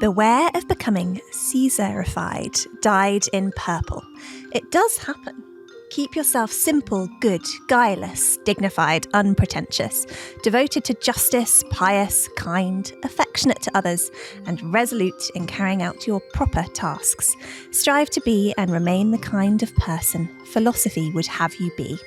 Beware of becoming Caesarified, dyed in purple. It does happen. Keep yourself simple, good, guileless, dignified, unpretentious, devoted to justice, pious, kind, affectionate to others, and resolute in carrying out your proper tasks. Strive to be and remain the kind of person philosophy would have you be.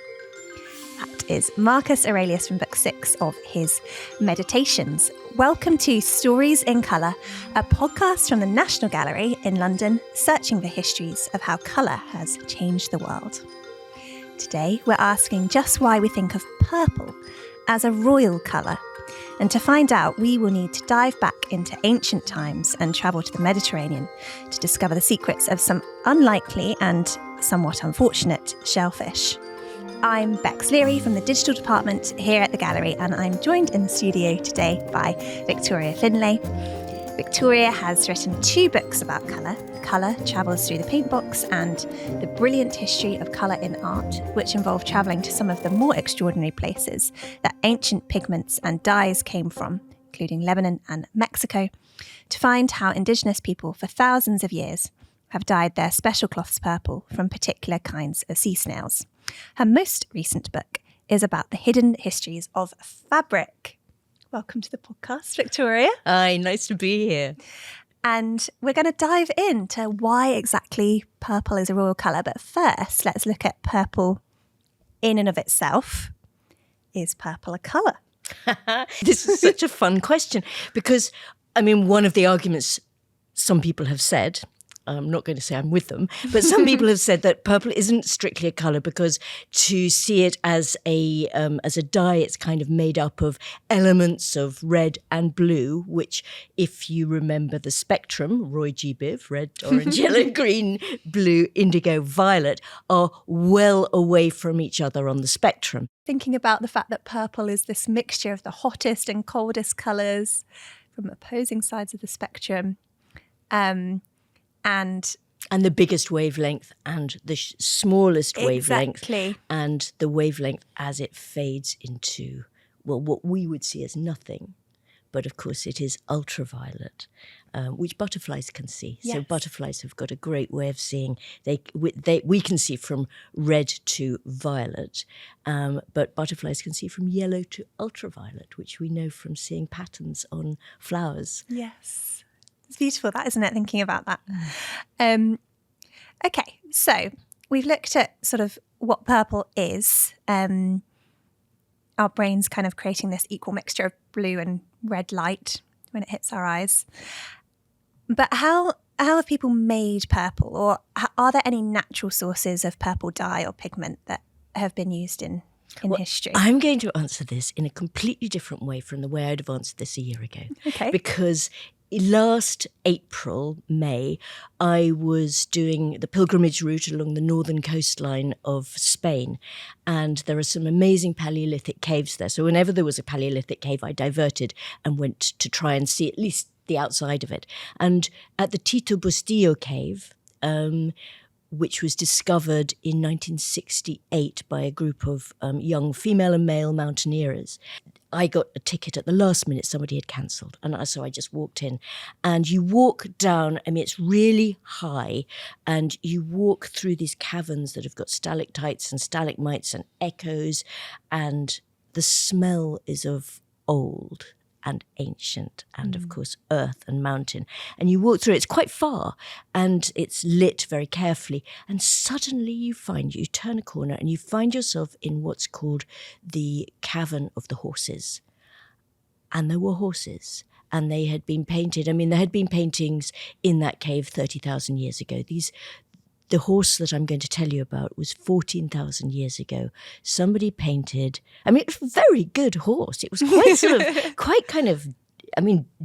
That is Marcus Aurelius from Book 6 of his Meditations. Welcome to Stories in Colour, a podcast from the National Gallery in London, searching for histories of how colour has changed the world. Today, we're asking just why we think of purple as a royal colour. And to find out, we will need to dive back into ancient times and travel to the Mediterranean to discover the secrets of some unlikely and somewhat unfortunate shellfish. I'm Beks Leary from the digital department here at the gallery, and I'm joined in the studio today by Victoria Finlay. Victoria has written 2 books about colour, Colour Travels Through the Paintbox and The Brilliant History of Colour in Art, which involve travelling to some of the more extraordinary places that ancient pigments and dyes came from, including Lebanon and Mexico, to find how Indigenous people for thousands of years have dyed their special cloths purple from particular kinds of sea snails. Her most recent book is about the hidden histories of fabric. Welcome to the podcast, Victoria. Hi, nice to be here. And we're going to dive into why exactly purple is a royal colour. But first, let's look at purple in and of itself. Is purple a colour? This is such a fun question because, one of the arguments some people have said, I'm not going to say I'm with them, but some people have said that purple isn't strictly a colour because to see it as a dye, it's kind of made up of elements of red and blue, which, if you remember the spectrum, Roy G. Biv, red, orange, yellow, green, blue, indigo, violet, are well away from each other on the spectrum. Thinking about the fact that purple is this mixture of the hottest and coldest colours from opposing sides of the spectrum. And the biggest wavelength and the smallest wavelength. Exactly. And the wavelength as it fades into, what we would see as nothing. But of course it is ultraviolet, which butterflies can see. Yes. So butterflies have got a great way of seeing. We can see from red to violet, but butterflies can see from yellow to ultraviolet, which we know from seeing patterns on flowers. Yes. It's beautiful, that, isn't it, thinking about that? Okay, so we've looked at sort of what purple is. Our brains kind of creating this equal mixture of blue and red light when it hits our eyes. But how have people made purple? Or are there any natural sources of purple dye or pigment that have been used in history? I'm going to answer this in a completely different way from the way I'd have answered this a year ago. Okay. Because last May, I was doing the pilgrimage route along the northern coastline of Spain, and there are some amazing Paleolithic caves there. So whenever there was a Paleolithic cave, I diverted and went to try and see at least the outside of it. And at the Tito Bustillo cave, which was discovered in 1968 by a group of young female and male mountaineers, I got a ticket at the last minute. Somebody had cancelled. And so I just walked in. And you walk down, it's really high. And you walk through these caverns that have got stalactites and stalagmites and echoes. And the smell is of old and ancient and, of course, earth and mountain. And you walk through, it's quite far, and it's lit very carefully. And suddenly you turn a corner and you find yourself in what's called the Cavern of the Horses. And there were horses, and they had been painted. There had been paintings in that cave 30,000 years ago. The horse that I'm going to tell you about was 14,000 years ago. Somebody painted, it was a very good horse. It was quite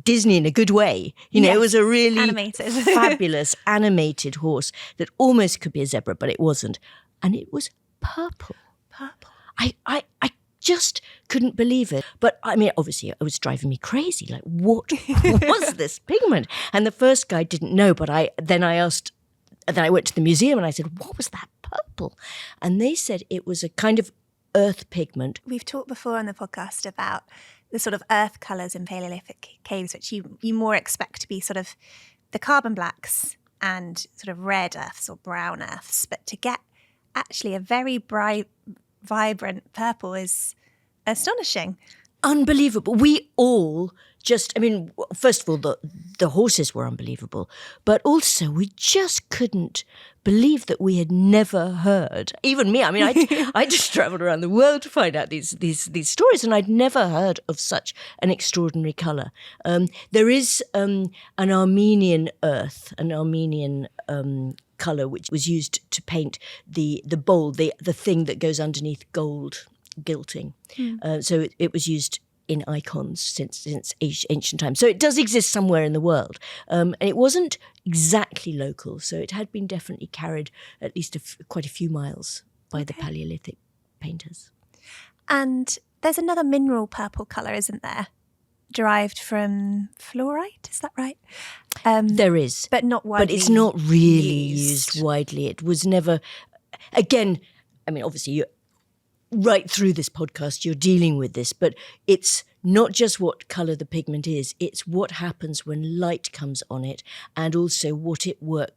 Disney in a good way. It was a really animated. Fabulous animated horse that almost could be a zebra, but it wasn't. And it was purple. Purple. I just couldn't believe it. But obviously it was driving me crazy. Like, what was this pigment? And the first guy didn't know, but then I went to the museum and I said, what was that purple? And they said it was a kind of earth pigment. We've talked before on the podcast about the sort of earth colours in Paleolithic caves, which you more expect to be sort of the carbon blacks and sort of red earths or brown earths. But to get actually a very bright, vibrant purple is astonishing. Unbelievable. We all first of all, the horses were unbelievable, but also we just couldn't believe that we had never heard, even me, I just travelled around the world to find out these stories, and I'd never heard of such an extraordinary colour. There is an Armenian earth, an Armenian colour, which was used to paint the bowl, the thing that goes underneath gold gilting. So it was used in icons since ancient times. So it does exist somewhere in the world. And it wasn't exactly local, so it had been definitely carried at least quite a few miles by the Paleolithic painters. And there's another mineral purple colour, isn't there? Derived from fluorite, is that right? There is. But not widely. But it's not really used widely. It was never... Again, obviously, right through this podcast, you're dealing with this, but it's not just what colour the pigment is, it's what happens when light comes on it, and also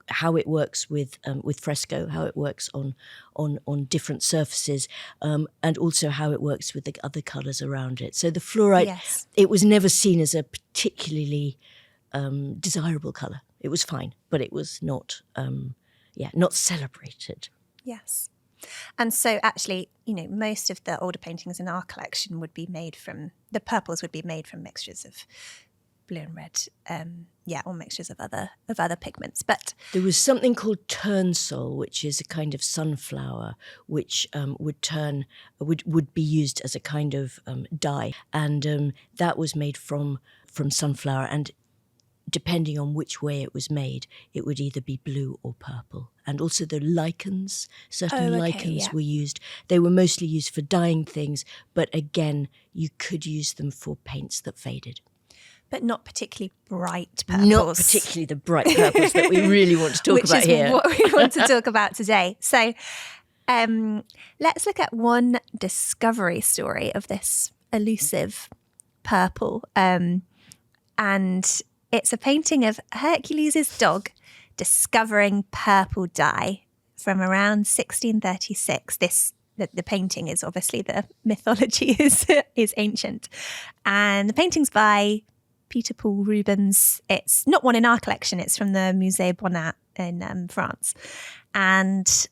how it works with fresco, how it works on different surfaces, and also how it works with the other colours around it. So the fluorite, It was never seen as a particularly desirable colour. It was fine, but it was not celebrated. Yes. And so actually, most of the older paintings in our collection would be made from, the purples would be made from mixtures of blue and red, or mixtures of other pigments. But there was something called turnsol, which is a kind of sunflower, which would be used as a kind of dye, and that was made from sunflower, and depending on which way it was made, it would either be blue or purple. And also the lichens, lichens were used. They were mostly used for dyeing things, but again, you could use them for paints that faded. But not particularly bright purples. Not particularly the bright purples that we really want to talk about here. Which is what we want to talk about today. So let's look at one discovery story of this elusive purple. And it's a painting of Hercules' dog discovering purple dye from around 1636. The painting is obviously, the mythology is ancient. And the painting's by Peter Paul Rubens. It's not one in our collection. It's from the Musée Bonnat in France. And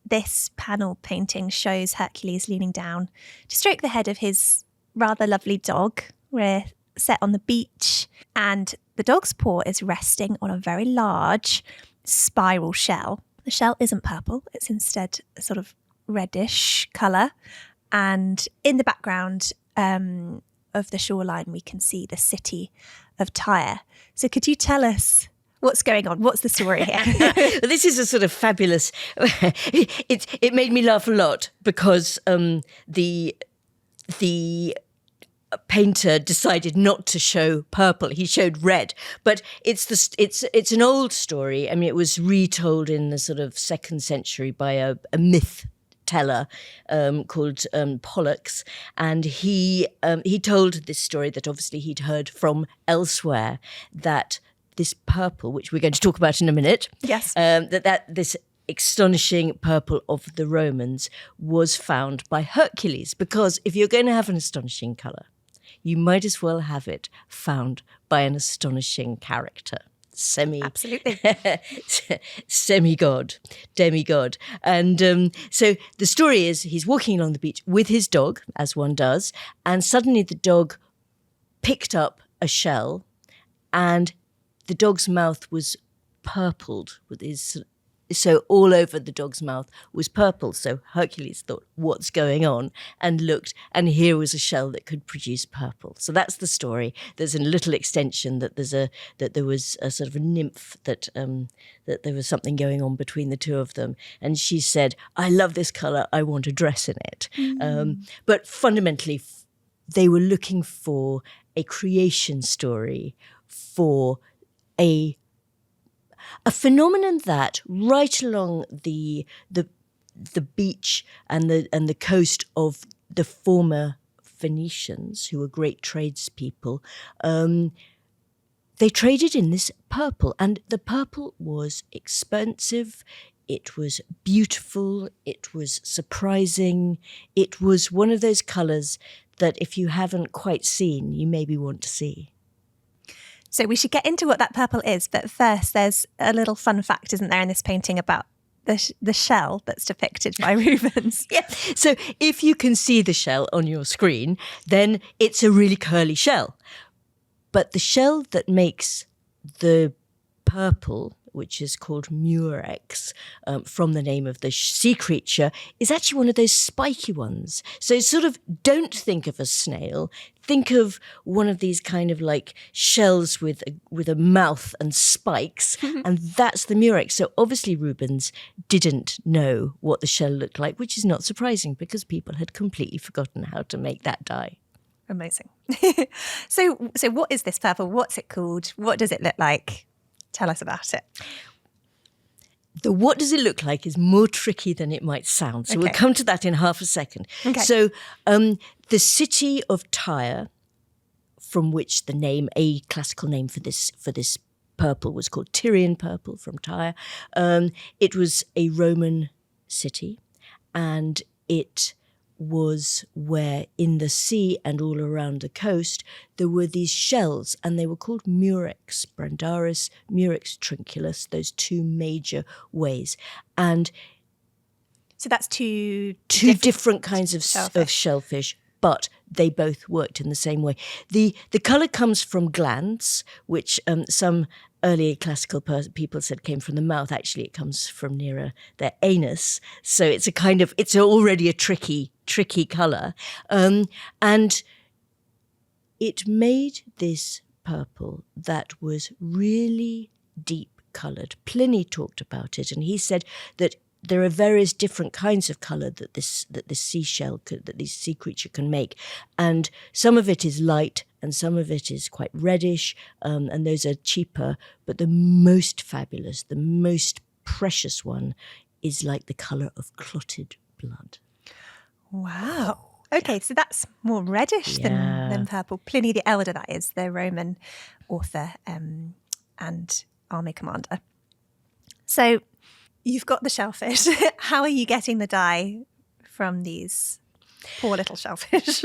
this panel painting shows Hercules leaning down to stroke the head of his rather lovely dog. We're set on the beach, and the dog's paw is resting on a very large spiral shell. The shell isn't purple. It's instead a sort of reddish colour. And in the background of the shoreline, we can see the city of Tyre. So could you tell us what's going on? What's the story here? Well, this is a sort of fabulous... It made me laugh a lot because the painter decided not to show purple. He showed red, but it's an old story. It was retold in the sort of 2nd century by a myth teller called Pollux, and he told this story that obviously he'd heard from elsewhere, that this purple, which we're going to talk about in a minute, that this astonishing purple of the Romans was found by Hercules, because if you're going to have an astonishing colour, you might as well have it found by an astonishing character. Absolutely. Demigod. And so the story is he's walking along the beach with his dog, as one does, and suddenly the dog picked up a shell, and the dog's mouth was purpled with his... So all over the dog's mouth was purple. So Hercules thought, what's going on? And looked, and here was a shell that could produce purple. So that's the story. There's a little extension that there was a sort of a nymph that there was something going on between the two of them. And she said, I love this colour, I want a dress in it. But fundamentally, they were looking for a creation story for a phenomenon that right along the beach and the coast of the former Phoenicians, who were great tradespeople, they traded in this purple, and the purple was expensive, it was beautiful, it was surprising, it was one of those colours that if you haven't quite seen, you maybe want to see. So we should get into what that purple is, but first there's a little fun fact, isn't there, in this painting about the shell that's depicted by Rubens. Yeah. So if you can see the shell on your screen, then it's a really curly shell. But the shell that makes the purple, which is called murex, from the name of the sea creature, is actually one of those spiky ones. So sort of don't think of a snail. Think of one of these kind of like shells with a mouth and spikes, and that's the murex. So obviously Rubens didn't know what the shell looked like, which is not surprising because people had completely forgotten how to make that dye. Amazing. So what is this purple? What's it called? What does it look like? Tell us about it. The what does it look like is more tricky than it might sound. So we'll come to that in half a second. Okay. So the city of Tyre, from which the name, a classical name for this purple was called Tyrian purple from Tyre. It was a Roman city, and it was where in the sea and all around the coast there were these shells, and they were called murex brandaris, murex trinculus, those two major ways. And so that's two different kinds of shellfish, but they both worked in the same way. The colour comes from glands, which some early classical people said came from the mouth. Actually, it comes from nearer their anus. So it's already a tricky colour. And it made this purple that was really deep coloured. Pliny talked about it, and he said that there are various different kinds of colour that this sea creature can make, and some of it is light and some of it is quite reddish, and those are cheaper. But the most fabulous, the most precious one, is like the colour of clotted blood. Wow. Okay, so that's more reddish than purple. Pliny the Elder, that is, the Roman author and army commander. So you've got the shellfish. How are you getting the dye from these poor little shellfish?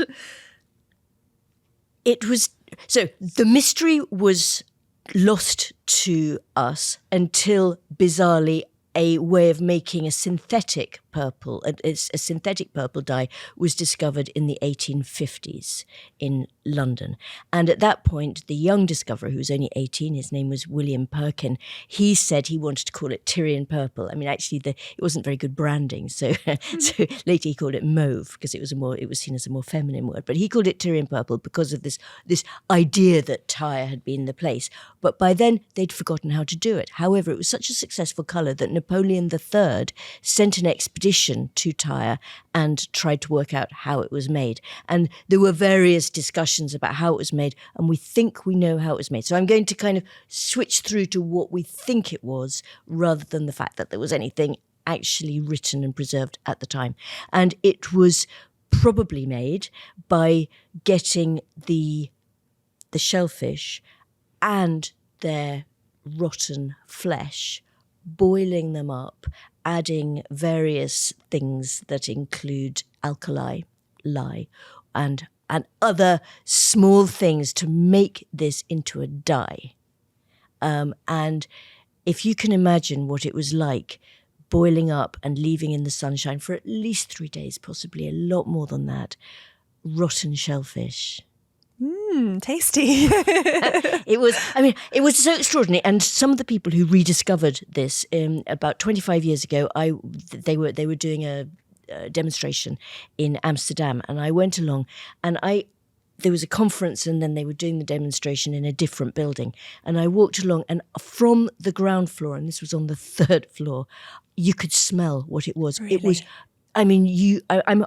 The mystery was lost to us until, bizarrely, a way of making a synthetic purple, a synthetic purple dye was discovered in the 1850s in London. And at that point, the young discoverer, who was only 18, his name was William Perkin, he said he wanted to call it Tyrian purple. I mean, actually, it wasn't very good branding, so later he called it mauve because it was seen as a more feminine word. But he called it Tyrian purple because of this idea that Tyre had been the place. But by then, they'd forgotten how to do it. However, it was such a successful colour that Napoleon III sent an expedition to Tyre and tried to work out how it was made. And there were various discussions about how it was made, and we think we know how it was made. So I'm going to kind of switch through to what we think it was rather than the fact that there was anything actually written and preserved at the time. And it was probably made by getting the shellfish and their rotten flesh, boiling them up, adding various things that include alkali, lye, and other small things to make this into a dye. And if you can imagine what it was like boiling up and leaving in the sunshine for at least 3 days, possibly a lot more than that, rotten shellfish. Tasty. It was so extraordinary. And some of the people who rediscovered this about 25 years ago, they were doing a demonstration in Amsterdam, and I went along, and there was a conference, and then they were doing the demonstration in a different building, and I walked along, and from the ground floor, and this was on the 3rd floor, you could smell what it was. Really? It was, I'm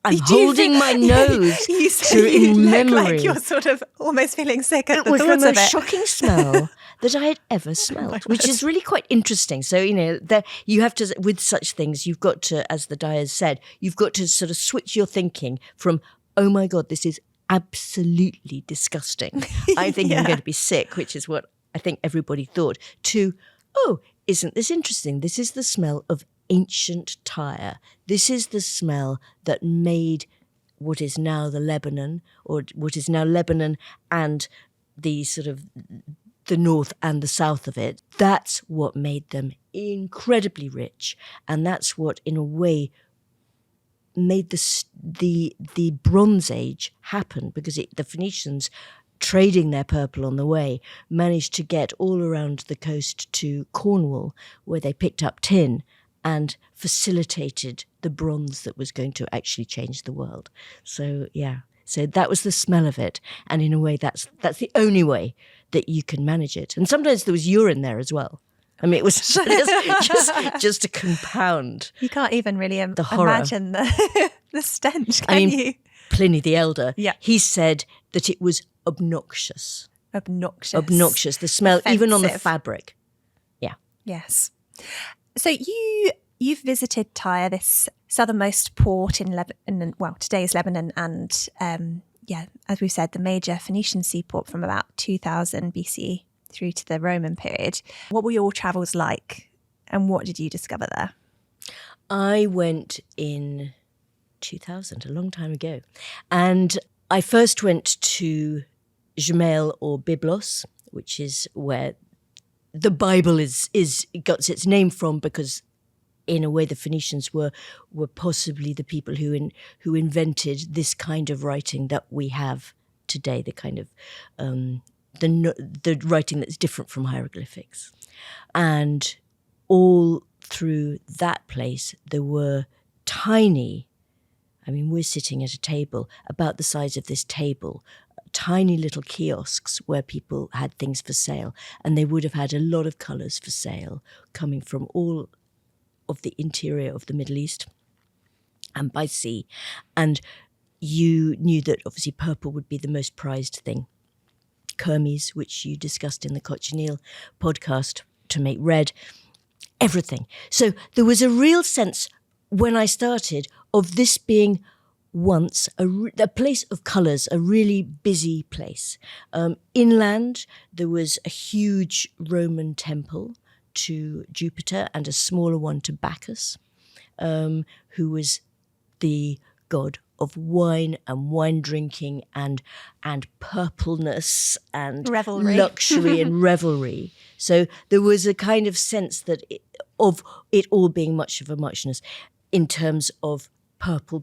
holding my nose in memory. Look like you're sort of almost feeling sick at the thought of it. It was the most shocking smell that I had ever smelled, which is really quite interesting. So, you have to, with such things, you've got to, as the dyers said, you've got to sort of switch your thinking from oh my God, this is absolutely disgusting. I think I'm going to be sick, which is what I think everybody thought, to, oh, isn't this interesting? This is the smell of ancient Tyre. This is the smell that made what is now the Lebanon, or what is now Lebanon and the sort of the north and the south of it. That's what made them incredibly rich. And that's what, in a way, made the Bronze Age happen, because the Phoenicians, trading their purple on the way, managed to get all around the coast to Cornwall, where they picked up tin and facilitated the bronze that was going to actually change the world. So, yeah. So that was the smell of it. And in a way, that's the only way that you can manage it. And sometimes there was urine there as well. I mean, it was just to compound. You can't even really the horror. Imagine the stench, can you? Pliny the Elder, yeah. He said that it was obnoxious. Obnoxious. The smell, Offensive. Even on the fabric. Yeah. Yes. So you've visited Tyre, this southernmost port in Lebanon, well, today's Lebanon, and as we've said, the major Phoenician seaport from about 2000 BCE through to the Roman period. What were your travels like, and what did you discover there? I went in 2000, a long time ago, and I first went to Jemail or Byblos, which is where the Bible got its name from, because in a way the Phoenicians were possibly the people who invented this kind of writing that we have today, the kind of the writing that's different from hieroglyphics. And all through that place there were tiny, I mean, we're sitting at a table about the size of this table, tiny little kiosks where people had things for sale, and they would have had a lot of colours for sale coming from all of the interior of the Middle East and by sea. And you knew that obviously purple would be the most prized thing. Kermes, which you discussed in the Cochineal podcast, to make red, everything. So there was a real sense when I started of this being once a place of colours, a really busy place. Inland, there was a huge Roman temple to Jupiter and a smaller one to Bacchus, who was the god of wine and wine drinking and purpleness and revelry. Luxury and revelry. So there was a kind of sense that of it all being much of a muchness in terms of purple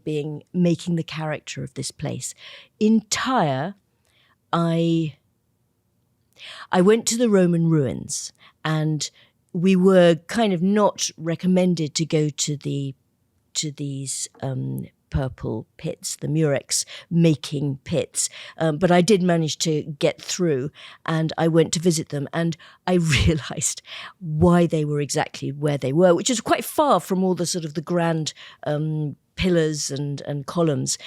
making the character of this place. In Tyre, I went to the Roman ruins, and we were kind of not recommended to go to these purple pits, the murex making pits, but I did manage to get through, and I went to visit them, and I realised why they were exactly where they were, which is quite far from all the sort of the grand pillars and columns.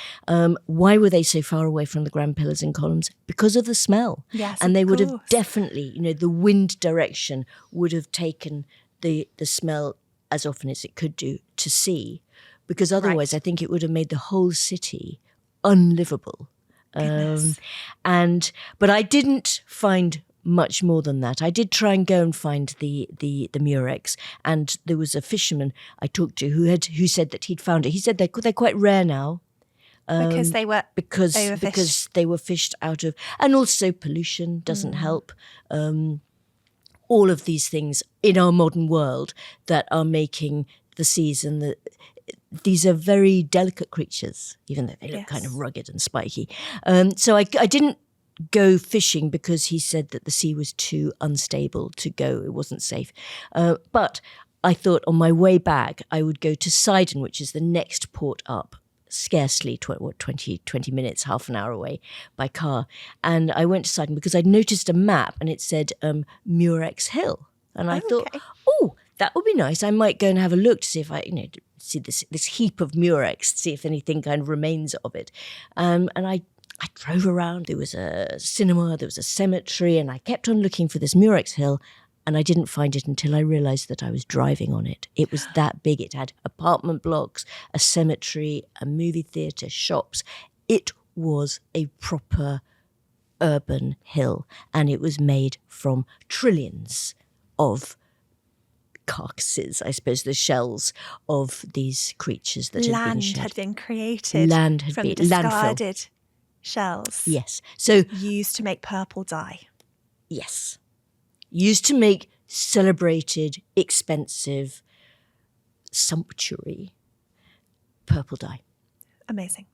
Why were they so far away from the grand pillars and columns? Because of the smell. Yes, and they of would course. have definitely, the wind direction would have taken the smell as often as it could do to sea, because otherwise I think it would have made the whole city unlivable. But I didn't find much more than that. I did try and go and find the murex, and there was a fisherman I talked to who said that he'd found it. He said they're quite rare now. Because they were because overfished. they were fished out of, and also pollution doesn't help. All of these things in our modern world that are making the seas and these are very delicate creatures, even though they look kind of rugged and spiky. So I didn't go fishing because he said that the sea was too unstable to go. It wasn't safe. But I thought on my way back I would go to Sidon, which is the next port up, scarcely 20 minutes, half an hour away by car. And I went to Sidon because I'd noticed a map and it said Murex Hill. And I thought, oh, that would be nice. I might go and have a look to see if I, see this heap of murex, see if anything kind of remains of it. And I drove around. There was a cinema, there was a cemetery, and I kept on looking for this Murex Hill, and I didn't find it until I realised that I was driving on it. It was that big. It had apartment blocks, a cemetery, a movie theatre, shops. It was a proper urban hill, and it was made from trillions of carcasses, I suppose, the shells of these creatures that Land had been created from discarded shells. Yes. So used to make purple dye. Yes. Used to make celebrated, expensive, sumptuary purple dye. Amazing.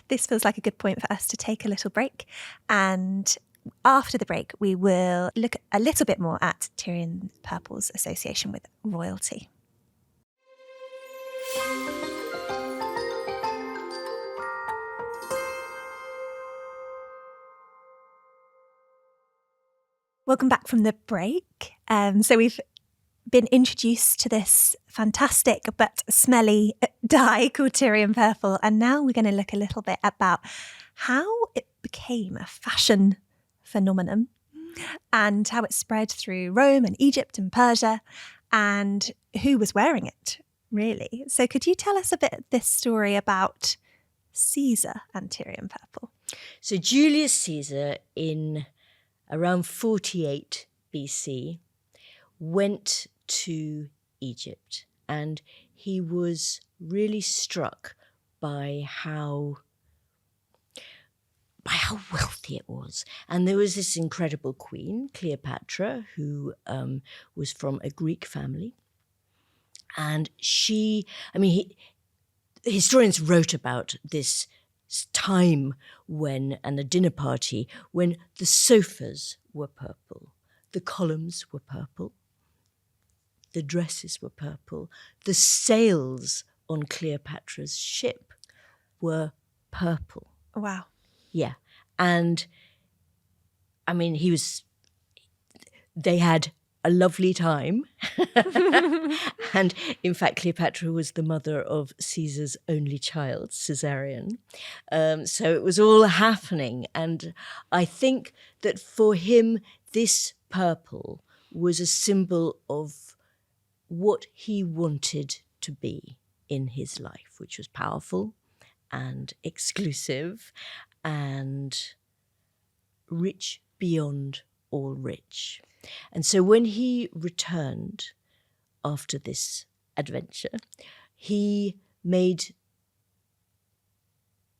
This feels like a good point for us to take a little break. And after the break, we will look a little bit more at Tyrian purple's association with royalty. Welcome back from the break. So we've been introduced to this fantastic but smelly dye called Tyrian purple, and now we're going to look a little bit about how it became a fashion phenomenon and how it spread through Rome and Egypt and Persia and who was wearing it, really. So could you tell us a bit of this story about Caesar and Tyrian purple? So Julius Caesar in around 48 BC, went to Egypt, and he was really struck by how wealthy it was. And there was this incredible queen, Cleopatra, who was from a Greek family. And historians wrote about this time and a dinner party when the sofas were purple, the columns were purple, the dresses were purple, the sails on Cleopatra's ship were purple. Wow. Yeah. And they had a lovely time. And in fact, Cleopatra was the mother of Caesar's only child, Caesarion. So it was all happening. And I think that for him, this purple was a symbol of what he wanted to be in his life, which was powerful and exclusive and rich beyond all rich. And so when he returned after this adventure, he made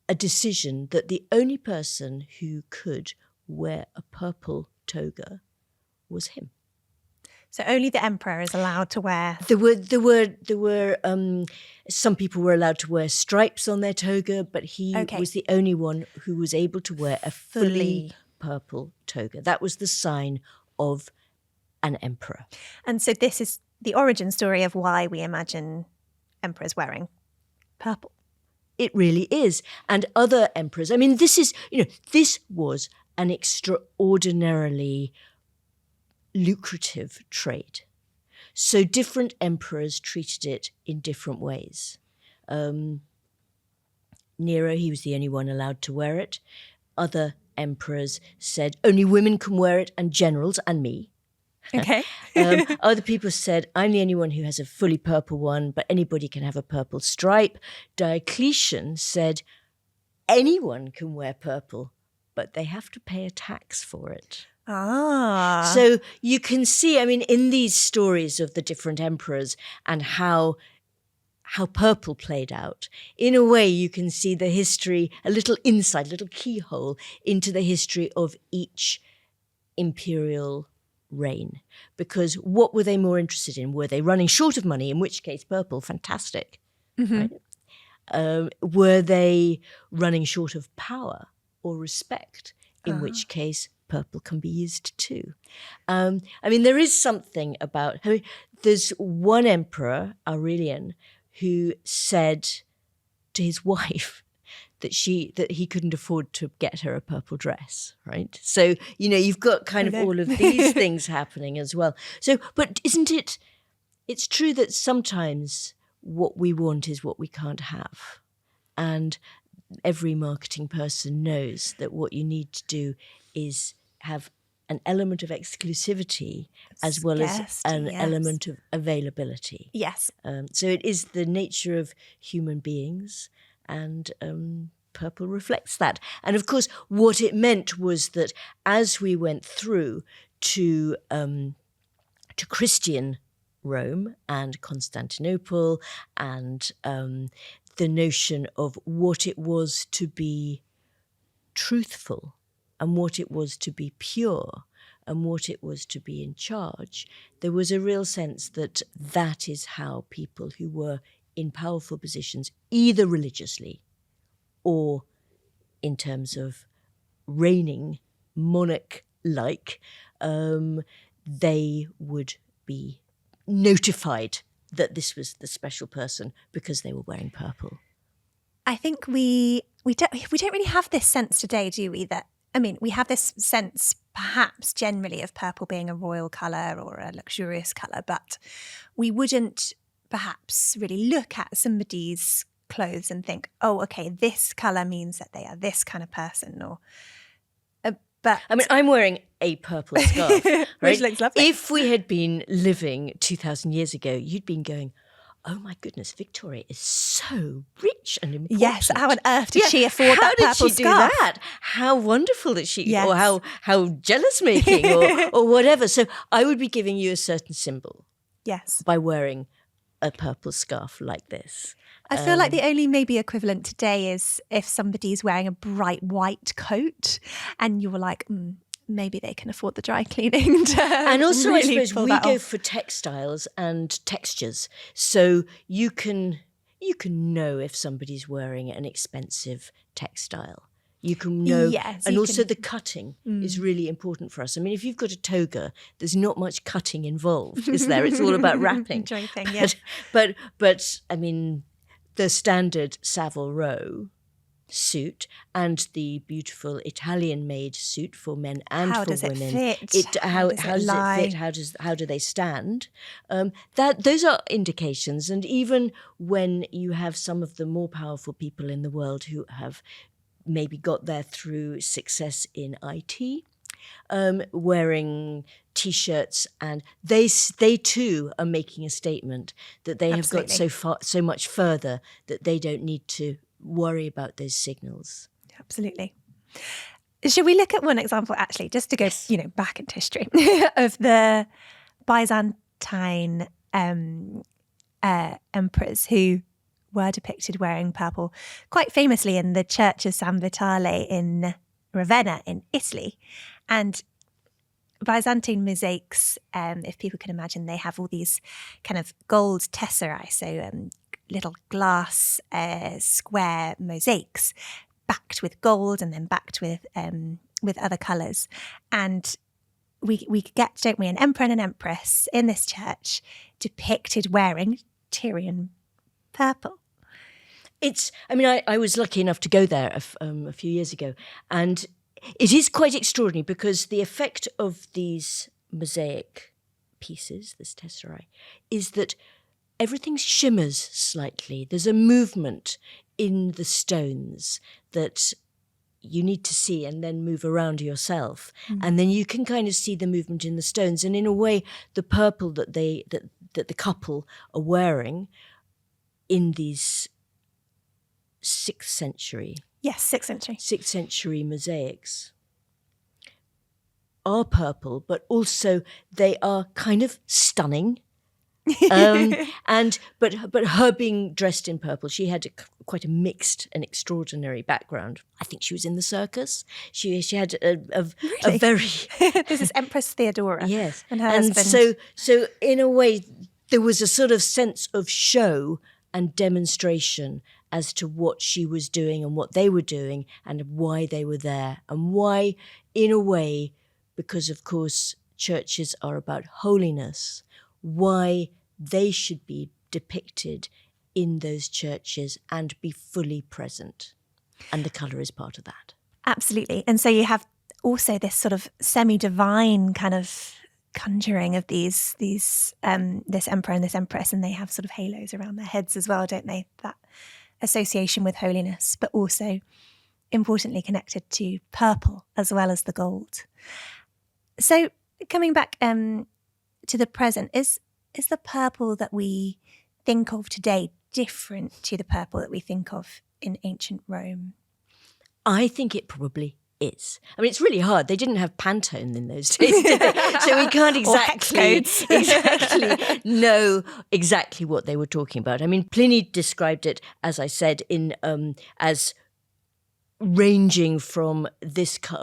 a decision that the only person who could wear a purple toga was him. So only the emperor is allowed to wear. There were some people were allowed to wear stripes on their toga, but he was the only one who was able to wear a fully purple toga. That was the sign of an emperor. And so this is the origin story of why we imagine emperors wearing purple. It really is. And other emperors, this was an extraordinarily lucrative trade. So different emperors treated it in different ways. Nero, he was the only one allowed to wear it. Other emperors said only women can wear it, and generals, and me. Okay. Other people said, I'm the only one who has a fully purple one, but anybody can have a purple stripe. Diocletian said, anyone can wear purple, but they have to pay a tax for it. Ah. So you can see, in these stories of the different emperors and how purple played out, in a way you can see the history, a little insight, a little keyhole into the history of each imperial reign. Because what were they more interested in? Were they running short of money, in which case purple, fantastic. Mm-hmm. Right? Were they running short of power or respect, in which case purple can be used too. There is something about, there's one emperor, Aurelian, who said to his wife that he couldn't afford to get her a purple dress, right? So, you've got kind of all of these things happening as well. So, but it's true that sometimes what we want is what we can't have. And every marketing person knows that what you need to do is have an element of exclusivity as well as an element of availability. Yes. So it is the nature of human beings, and purple reflects that. And of course, what it meant was that as we went through to Christian Rome and Constantinople and the notion of what it was to be truthful and what it was to be pure and what it was to be in charge, there was a real sense that that is how people who were in powerful positions, either religiously or in terms of reigning monarch-like, they would be notified that this was the special person because they were wearing purple. I think we don't really have this sense today, do we? We have this sense perhaps generally of purple being a royal colour or a luxurious colour, but we wouldn't perhaps really look at somebody's clothes and think, oh, okay, this colour means that they are this kind of person. But I'm wearing a purple scarf, right? Which looks lovely. If we had been living 2,000 years ago, you'd been going, oh my goodness, Victoria is so rich and important. Yes, how on earth did she afford that purple scarf? How did she do that? How wonderful that she, or how jealous making or whatever. So I would be giving you a certain symbol. Yes. By wearing a purple scarf like this. I feel like the only maybe equivalent today is if somebody's wearing a bright white coat and you were like, maybe they can afford the dry cleaning. And also, really I suppose we go off. for textiles and textures, so you can know if somebody's wearing an expensive textile. You can know, yes, and also the cutting is really important for us. I mean, if you've got a toga, there's not much cutting involved, is there? It's all about wrapping. Draping, yeah. But I mean, the standard Savile Row suit and the beautiful Italian-made suit for men and how for does women. It fit? How does it fit? How do they stand? Those are indications. And even when you have some of the more powerful people in the world who have maybe got there through success in IT, wearing T-shirts, and they too are making a statement that they have got so much further that they don't need to worry about those signals. Absolutely. Should we look at one example, actually, just to go, back into history of the Byzantine emperors who were depicted wearing purple, quite famously in the Church of San Vitale in Ravenna in Italy. And Byzantine mosaics, if people can imagine, they have all these kind of gold tesserae, so little glass square mosaics backed with gold and then backed with other colours. And we get, don't we, an emperor and an empress in this church depicted wearing Tyrian purple. I was lucky enough to go there a few years ago, and it is quite extraordinary because the effect of these mosaic pieces, this tesserae, is that everything shimmers slightly. There's a movement in the stones that you need to see and then move around yourself. And then you can kind of see the movement in the stones. And in a way, the purple that the couple are wearing in these 6th century. Yes, 6th century. 6th century mosaics are purple, but also they are kind of stunning. But her being dressed in purple, she had quite a mixed and extraordinary background. I think she was in the circus. She had a very This is Empress Theodora. Yes, and her husband. So in a way, there was a sort of sense of show and demonstration as to what she was doing and what they were doing and why they were there, and why, in a way, because of course churches are about holiness, why they should be depicted in those churches and be fully present. And the colour is part of that. Absolutely. And so you have also this sort of semi-divine kind of conjuring of this emperor and this empress, and they have sort of halos around their heads as well, don't they? That association with holiness, but also importantly connected to purple as well as the gold. So coming back to the present, is the purple that we think of today different to the purple that we think of in ancient Rome? I think it probably is. I mean, it's really hard. They didn't have Pantone in those days, did they? So we can't exactly know exactly what they were talking about. I mean, Pliny described it, as I said, in as ranging from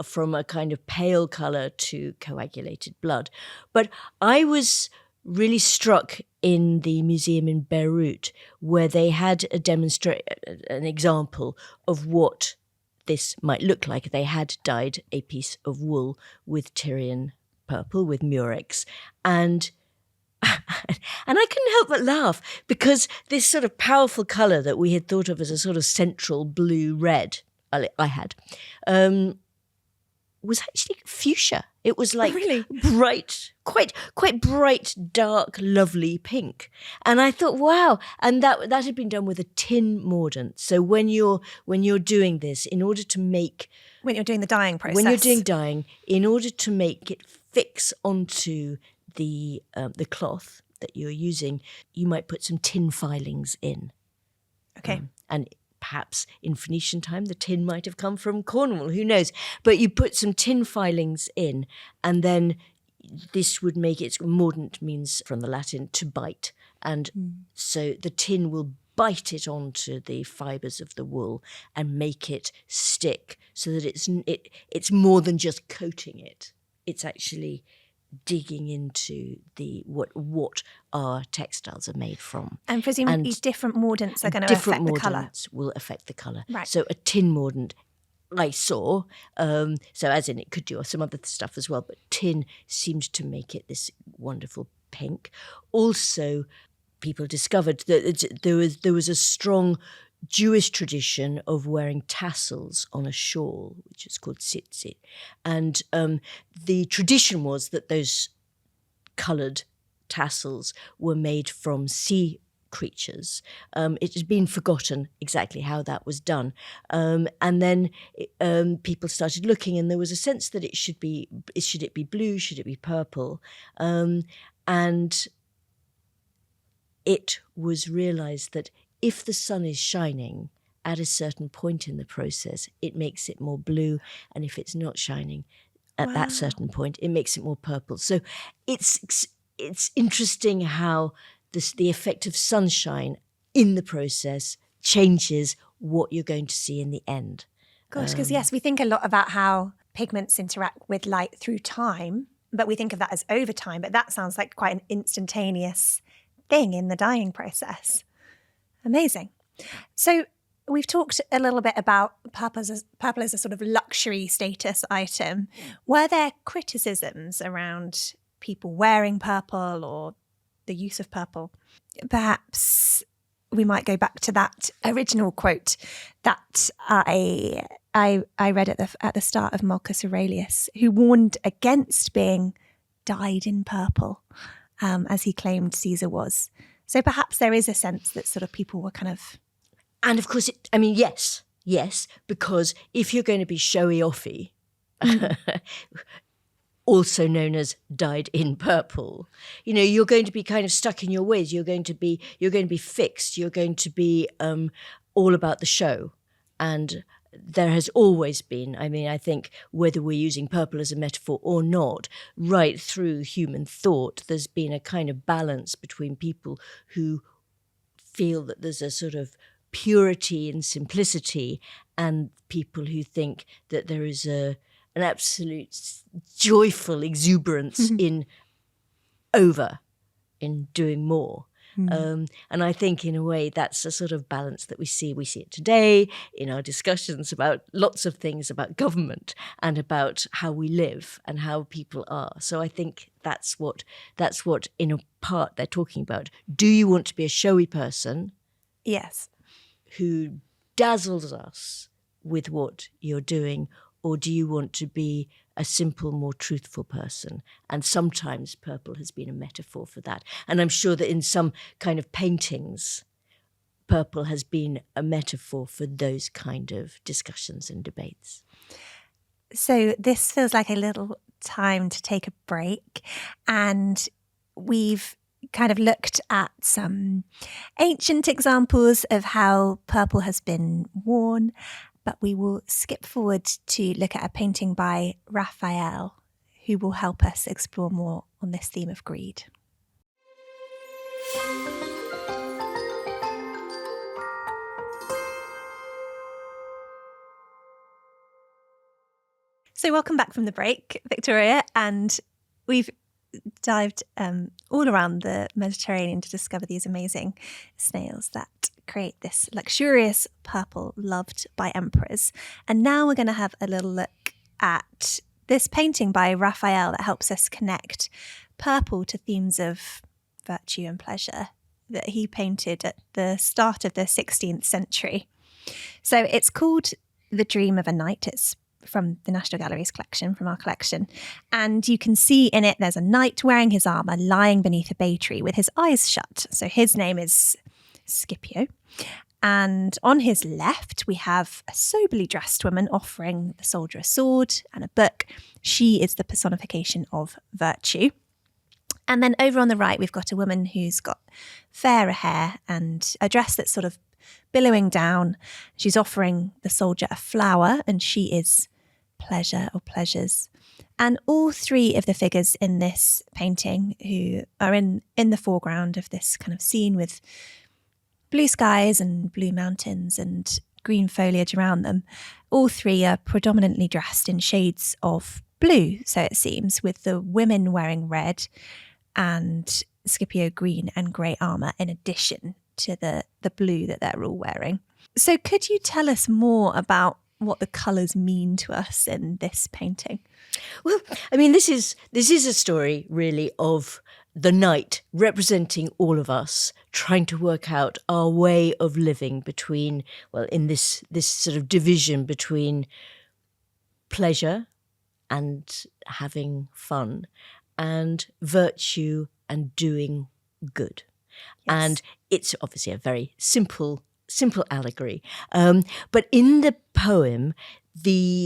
from a kind of pale colour to coagulated blood. But I was really struck in the museum in Beirut, where they had an example of what this might look like. They had dyed a piece of wool with Tyrian purple, with murex, and I couldn't help but laugh, because this sort of powerful colour that we had thought of as a sort of central blue-red, I had, was actually fuchsia. It was like really bright, quite bright, dark, lovely pink. And I thought, wow. And that had been done with a tin mordant. So when you're doing this, in order to make... When you're doing the dyeing process. When you're doing dyeing, in order to make it fix onto the cloth that you're using, you might put some tin filings in. Okay. And perhaps in Phoenician time, the tin might have come from Cornwall, who knows? But you put some tin filings in, and then this would make it, mordant means from the Latin to bite. And so the tin will bite it onto the fibres of the wool and make it stick, so that it's more than just coating it. It's actually digging into what our textiles are made from. And presumably different mordants are going to affect the colour. Different mordants will affect the colour. Right. So a tin mordant, I saw, so as in it could do some other stuff as well, but tin seemed to make it this wonderful pink. Also, people discovered that there was a strong Jewish tradition of wearing tassels on a shawl, which is called tzitzit. And the tradition was that those coloured tassels were made from sea creatures. It has been forgotten exactly how that was done. And then people started looking, and there was a sense that should it be blue, should it be purple? And it was realised that if the sun is shining at a certain point in the process, it makes it more blue. And if it's not shining at that certain point, it makes it more purple. So it's interesting how the effect of sunshine in the process changes what you're going to see in the end. Gosh, because yes, we think a lot about how pigments interact with light through time, but we think of that as over time. But that sounds like quite an instantaneous thing in the dyeing process. Amazing. So we've talked a little bit about purple as a sort of luxury status item. Were there criticisms around people wearing purple or the use of purple? Perhaps we might go back to that original quote that I read at the start of Marcus Aurelius, who warned against being dyed in purple, as he claimed Caesar was. So perhaps there is a sense that sort of people were kind of... And of course, yes, because if you're going to be showy-offy, also known as dyed in purple, you're going to be kind of stuck in your ways. You're going to be fixed. You're going to be all about the show. And there has always been, I think whether we're using purple as a metaphor or not, right through human thought, there's been a kind of balance between people who feel that there's a sort of purity and simplicity, and people who think that there is an absolute joyful exuberance in doing more. And I think in a way that's a sort of balance that we see. We see it today in our discussions about lots of things about government and about how we live and how people are. So I think that's what in a part they're talking about. Do you want to be a showy person? Yes. Who dazzles us with what you're doing, or do you want to be a simple, more truthful person? And sometimes purple has been a metaphor for that. And I'm sure that in some kind of paintings, purple has been a metaphor for those kind of discussions and debates. So this feels like a little time to take a break. And we've kind of looked at some ancient examples of how purple has been worn. but we will skip forward to look at a painting by Raphael, who will help us explore more on this theme of greed. So welcome back from the break, Victoria, and we've dived all around the Mediterranean to discover these amazing snails that create this luxurious purple loved by emperors. And now we're going to have a little look at this painting by Raphael that helps us connect purple to themes of virtue and pleasure that he painted at the start of the 16th century. So it's called The Dream of a Knight. It's from the National Gallery's collection, from our collection. And you can see in it, there's a knight wearing his armour lying beneath a bay tree with his eyes shut. So his name is Scipio. And on his left, we have a soberly dressed woman offering the soldier a sword and a book. She is the personification of virtue. And then over on the right, we've got a woman who's got fairer hair and a dress that's sort of billowing down. She's offering the soldier a flower, and she is pleasure or pleasures. And all three of the figures in this painting, who are in the foreground of this kind of scene with blue skies and blue mountains and green foliage around them, all three are predominantly dressed in shades of blue, so it seems, with the women wearing red and Scipio green and grey armour in addition to the blue that they're all wearing. So could you tell us more about what the colours mean to us in this painting? Well, I mean, this is a story really of the knight representing all of us, trying to work out our way of living between, well, in this sort of division between pleasure and having fun and virtue and doing good. Yes. And it's obviously a very simple allegory. But in the poem,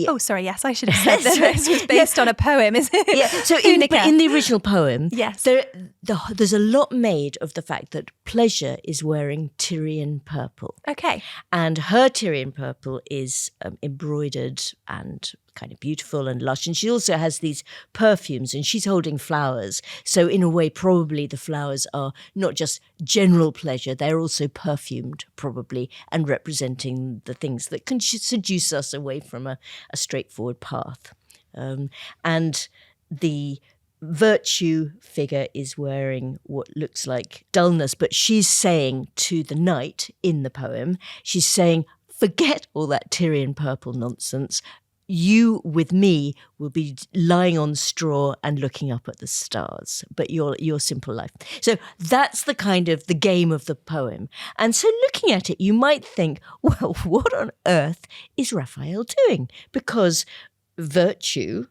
Oh, sorry, yes, I should have said that this was based on a poem, isn't it? Yeah, so in the original poem, yes. There's a lot made of the fact that pleasure is wearing Tyrian purple. Okay. And her Tyrian purple is embroidered and kind of beautiful and lush. And she also has these perfumes and she's holding flowers. So in a way, probably the flowers are not just general pleasure, they're also perfumed probably and representing the things that can seduce us away from a straightforward path. And the virtue figure is wearing what looks like dullness, but she's saying to the knight in the poem, she's saying, forget all that Tyrian purple nonsense. You with me will be lying on straw and looking up at the stars, but your simple life. So that's the kind of the game of the poem. And so looking at it, you might think, well, what on earth is Raphael doing? Because virtue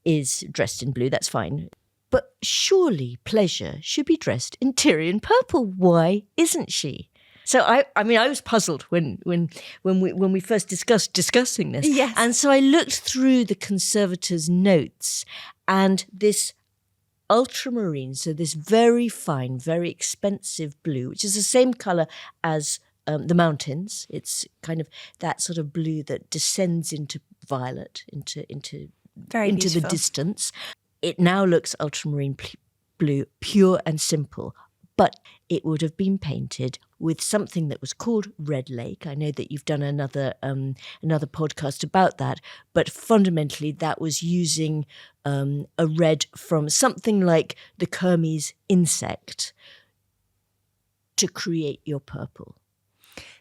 is dressed in blue, that's fine. But surely pleasure should be dressed in Tyrian purple. Why isn't she? So I mean, I was puzzled when we first discussing this. Yes. And so I looked through the conservator's notes, and this ultramarine, so this very fine, very expensive blue, which is the same colour as the mountains. It's kind of that sort of blue that descends into violet, into the distance. It now looks ultramarine blue, pure and simple, but it would have been painted with something that was called Red Lake. I know that you've done another podcast about that, but fundamentally that was using a red from something like the Kermes insect to create your purple.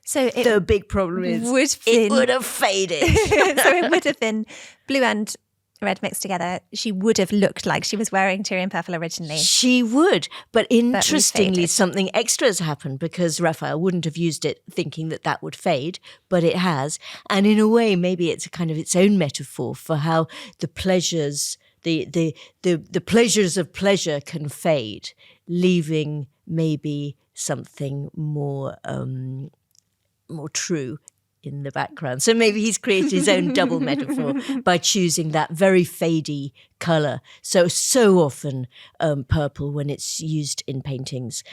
So the big problem is it would have faded. So it would have been blue and red mixed together. She would have looked like she was wearing Tyrian purple originally. She would, but interestingly, something extra has happened because Raphael wouldn't have used it thinking that would fade, but it has. And in a way, maybe it's a kind of its own metaphor for how the pleasures, the pleasures of pleasure can fade, leaving maybe something more true in the background. So maybe he's created his own double metaphor by choosing that very fadey colour. So often purple, when it's used in paintings,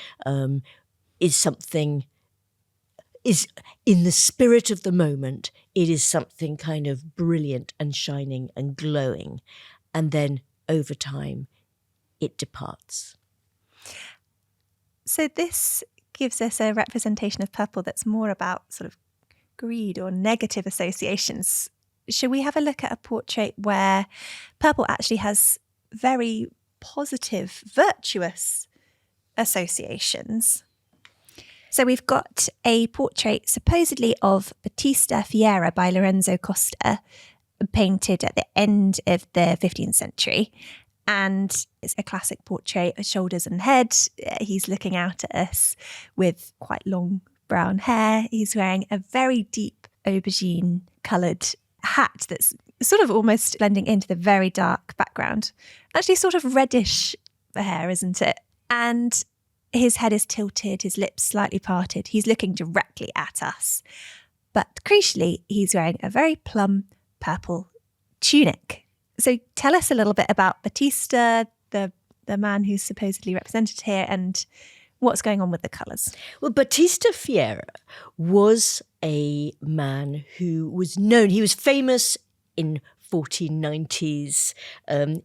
is something is in the spirit of the moment. It is something kind of brilliant and shining and glowing. And then over time, it departs. So this gives us a representation of purple that's more about sort of greed or negative associations. Should we have a look at a portrait where purple actually has very positive, virtuous associations? So we've got a portrait supposedly of Batista Fier by Lorenzo Costa, painted at the end of the 15th century. And it's a classic portrait of shoulders and head. He's looking out at us with quite long brown hair. He's wearing a very deep aubergine coloured hat that's sort of almost blending into the very dark background. Actually sort of reddish hair, isn't it? And his head is tilted, his lips slightly parted. He's looking directly at us. But crucially, he's wearing a very plum purple tunic. So tell us a little bit about Batista, the man who's supposedly represented here, and what's going on with the colours. Well, Batista Fier was a man who was known. He was famous in 1490s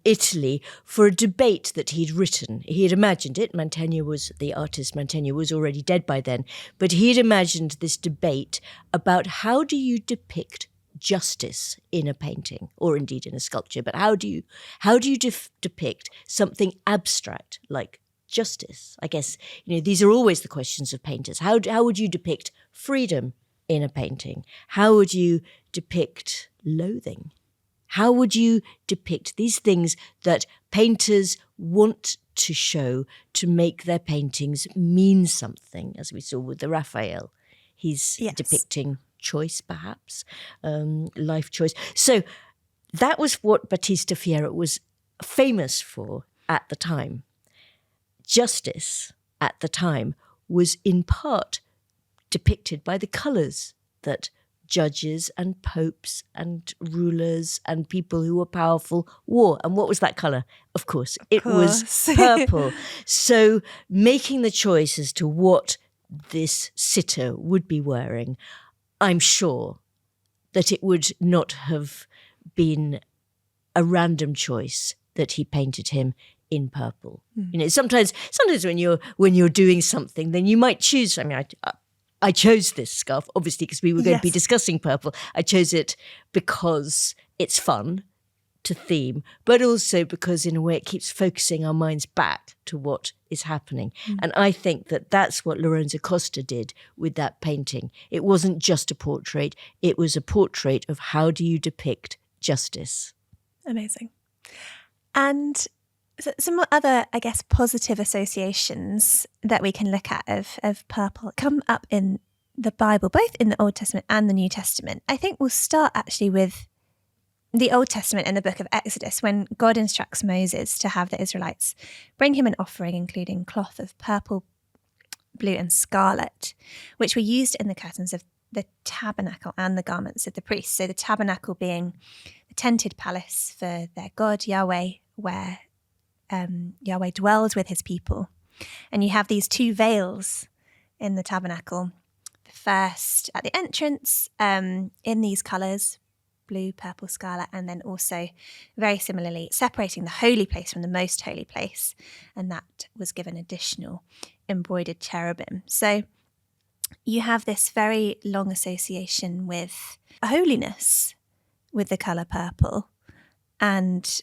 Italy for a debate that he'd written. He had imagined it. The artist Mantegna was already dead by then, but he had imagined this debate about how do you depict justice in a painting, or indeed in a sculpture, but how do you depict something abstract like justice? I guess, these are always the questions of painters. How would you depict freedom in a painting? How would you depict loathing? How would you depict these things that painters want to show to make their paintings mean something, as we saw with the Raphael? He's depicting choice, perhaps, life choice. So that was what Batista Fier was famous for at the time. Justice at the time was in part depicted by the colours that judges and popes and rulers and people who were powerful wore. And what was that colour? Of course, it was purple. So making the choice as to what this sitter would be wearing, I'm sure that it would not have been a random choice that he painted him in purple. Sometimes when you're doing something, then you might choose. I mean, I chose this scarf obviously because we were going to be discussing purple. I chose it because it's fun to theme, but also because in a way it keeps focusing our minds back to what is happening. And I think that that's what Lorenzo Costa did with that painting. It wasn't just a portrait, it was a portrait of how do you depict justice. Amazing. And some other, I guess, positive associations that we can look at of purple come up in the Bible, both in the Old Testament and the New Testament. I think we'll start actually with the Old Testament in the book of Exodus, when God instructs Moses to have the Israelites bring him an offering, including cloth of purple, blue and scarlet, which were used in the curtains of the tabernacle and the garments of the priests. So the tabernacle being the tented palace for their God, Yahweh, where Yahweh dwells with his people. And you have these two veils in the tabernacle. The first at the entrance in these colours, blue, purple, scarlet, and then also very similarly separating the holy place from the most holy place. And that was given additional embroidered cherubim. So you have this very long association with holiness with the colour purple. And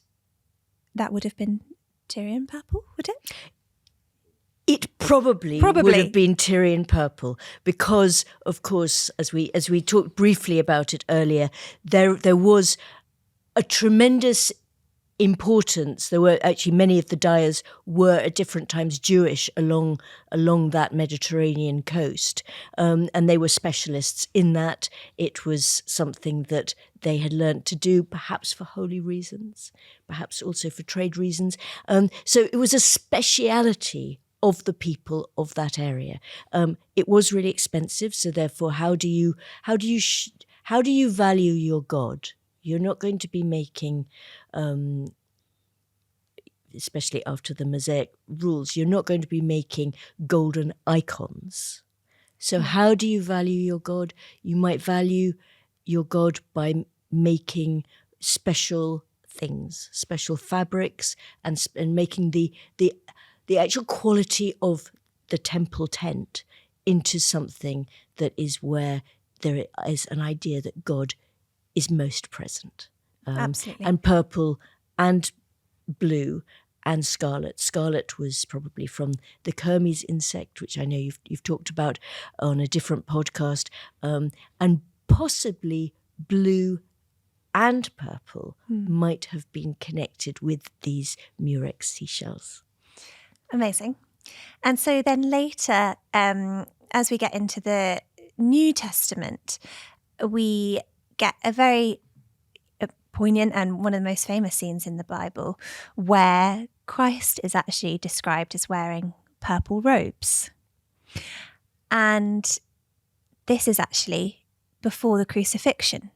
that would have been Tyrian purple, would it? It probably would have been Tyrian purple because, of course, as we talked briefly about it earlier, there was a tremendous importance. There were actually many of the dyers were at different times Jewish along that Mediterranean coast, and they were specialists in that. It was something that they had learnt to do, perhaps for holy reasons, perhaps also for trade reasons. So it was a speciality of the people of that area. It was really expensive, so therefore, how do you value your God? You're not going to be making, especially after the Mosaic rules, you're not going to be making golden icons So how do you value your god? You might value your god by making special things, special fabrics, and making the actual quality of the temple tent into something that is where there is an idea that God is most present. Absolutely. And purple and blue and scarlet. Scarlet was probably from the Hermes insect, which I know you've talked about on a different podcast, and possibly blue and purple might have been connected with these murex seashells. Amazing. And so then later, as we get into the New Testament, we get a very poignant and one of the most famous scenes in the Bible where Christ is actually described as wearing purple robes. And this is actually before the crucifixion,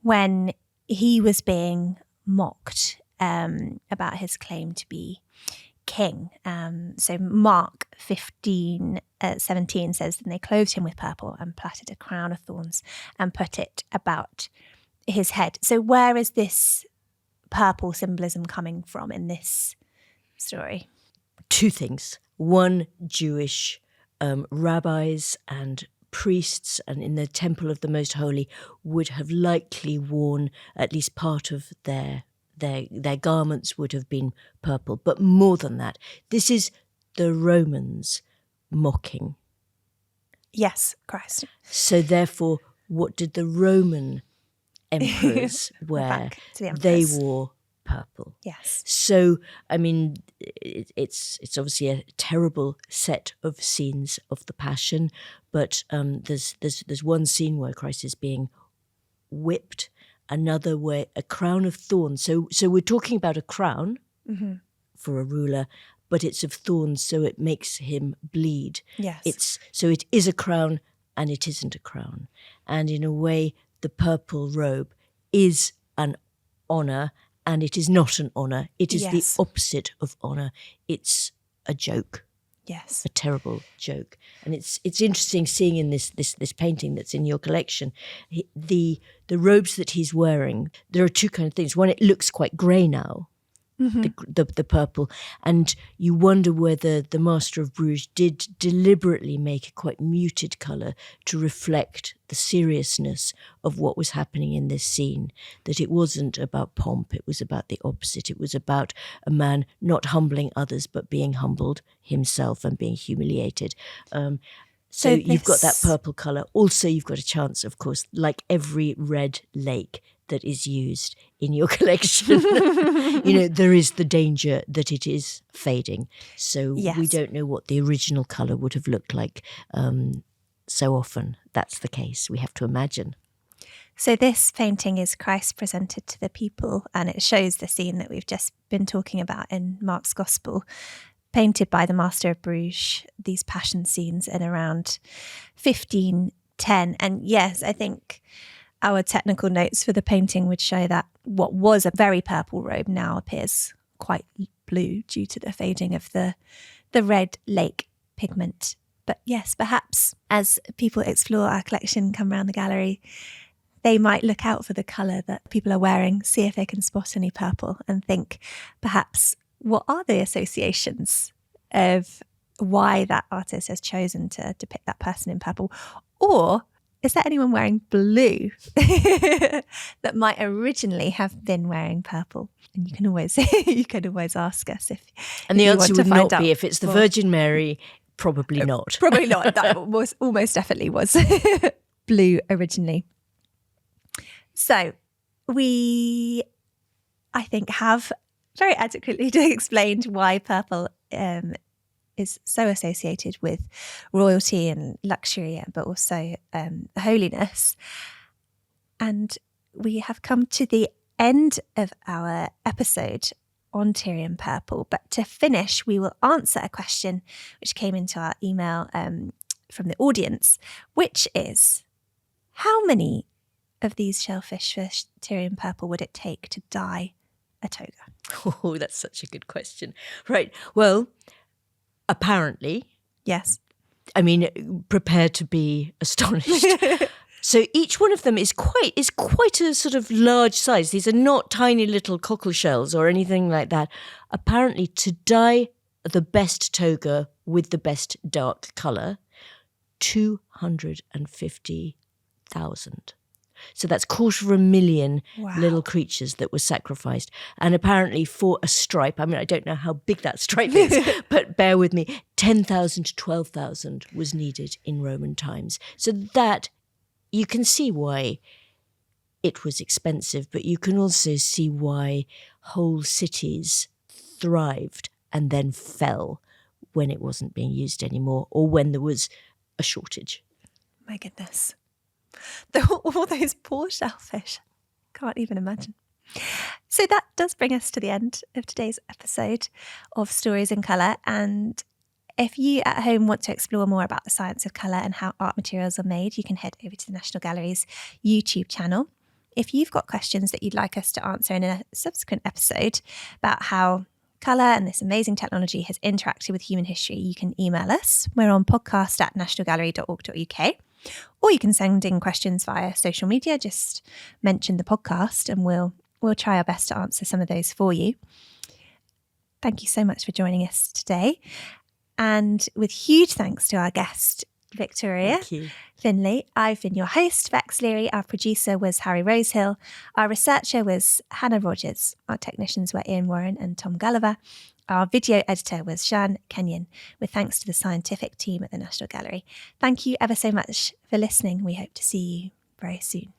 when he was being mocked about his claim to be king. So Mark 15:17 says, "Then they clothed him with purple and plaited a crown of thorns and put it about his head." So where is this purple symbolism coming from in this story? Two things. One, Jewish rabbis and priests and in the temple of the Most Holy would have likely worn at least part of their garments would have been purple. But more than that, this is the Romans mocking. Yes, Christ. So therefore, what did the Roman emperors wear? They wore purple. Yes. So, I mean, it's obviously a terrible set of scenes of the Passion, but there's one scene where Christ is being whipped, another where a crown of thorns. So we're talking about a crown for a ruler, but it's of thorns, so it makes him bleed. Yes. So it is a crown and it isn't a crown. And in a way, the purple robe is an honour and it is not an honour. It is the opposite of honour. It's a joke. Yes. A terrible joke. And it's interesting seeing in this painting that's in your collection, the robes that he's wearing, there are two kind of things. One, it looks quite grey now, the purple, and you wonder whether the Master of Bruges did deliberately make a quite muted colour to reflect the seriousness of what was happening in this scene, that it wasn't about pomp, it was about the opposite. It was about a man not humbling others but being humbled himself and being humiliated. So you've got that purple colour. Also, you've got a chance, of course, like every red lake that is used in your collection, there is the danger that it is fading. So we don't know what the original colour would have looked like. So often that's the case. We have to imagine. So this painting is Christ presented to the people, and it shows the scene that we've just been talking about in Mark's Gospel, painted by the Master of Bruges, these passion scenes in around 1510. And yes, I think our technical notes for the painting would show that what was a very purple robe now appears quite blue due to the fading of the red lake pigment. But yes, perhaps as people explore our collection, come around the gallery, they might look out for the colour that people are wearing, see if they can spot any purple and think perhaps what are the associations of why that artist has chosen to depict that person in purple? Or is there anyone wearing blue that might originally have been wearing purple? And you can always ask us if. And the answer would not be if it's the well, Virgin Mary. Probably not. Probably not. That was almost definitely was blue originally. So we, I think, have very adequately explained why purple is so associated with royalty and luxury, but also holiness. And we have come to the end of our episode on Tyrian purple. But to finish, we will answer a question which came into our email from the audience, which is, how many of these shellfish for Tyrian purple would it take to dye a toga? Oh, that's such a good question. Right. Well, apparently, yes, I mean, prepare to be astonished. So each one of them is quite a sort of large size. These are not tiny little cockle shells or anything like that. Apparently, to dye the best toga with the best dark colour, 250,000. So that's 250,000 little creatures that were sacrificed. And apparently for a stripe, I mean, I don't know how big that stripe is, but bear with me, 10,000 to 12,000 was needed in Roman times. So that, you can see why it was expensive, but you can also see why whole cities thrived and then fell when it wasn't being used anymore or when there was a shortage. My goodness. All those poor shellfish. Can't even imagine. So that does bring us to the end of today's episode of Stories in Colour. And if you at home want to explore more about the science of colour and how art materials are made, you can head over to the National Gallery's YouTube channel. If you've got questions that you'd like us to answer in a subsequent episode about how colour and this amazing technology has interacted with human history, you can email us. We're on podcast@nationalgallery.org.uk. Or you can send in questions via social media. Just mention the podcast and we'll try our best to answer some of those for you. Thank you so much for joining us today. And with huge thanks to our guest, Victoria Finlay. I've been your host, Beks Leary. Our producer was Harry Rosehill. Our researcher was Hannah Rogers. Our technicians were Ian Warren and Tom Gulliver. Our video editor was Jean Kenyon, with thanks to the scientific team at the National Gallery. Thank you ever so much for listening. We hope to see you very soon.